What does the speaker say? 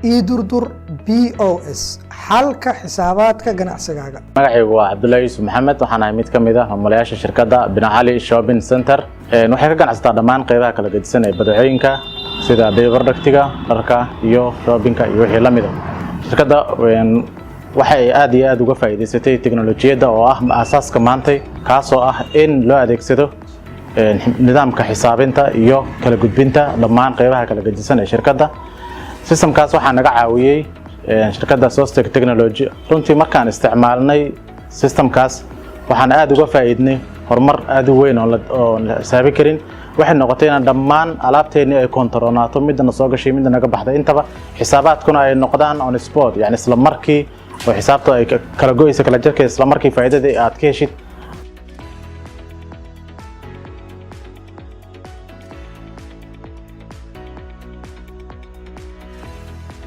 idurdur BOS xalka xisaabaadka ganacsigaaga. magacaygu waa Cabdullaahi Yuusuf Maxamed waxaan ahay mid ka mid ah maamulayaasha shirkadda Bin Ali Shopping Center. waxay ka ganacsataa dhammaan qaybaha kala gedisan ee badeecooyinka sida productiga, dharka iyo shoppingka iyo wixii la mid ah. shirkadda waxay aad iyo aad uga faa'iideysatay tiknoolajiyadda oo ah aasaaska maanta kaas oo ah in loo adeegsado nidaamka xisaabinta iyo kala gudbinta dhammaan qaybaha kala gedisan ee shirkadda. systemkaas waxaa naga caawiyay shirkadda Sostec Technology. runtii markaan isticmaalnay systemkaas waxaan aad uga faa'iidnay horumar aad u weyn oo la xisaabi karin. waxay noqotay in dhammaan alaabteeni ay kontaroonaato midna soo gashay midna naga baxday intaba xisaabaadkuna ay noqdaan on spot, yani isla markii oo xisaabta ay kala go'ayso kala jarkay isla markii faa'iidada aad ka heshid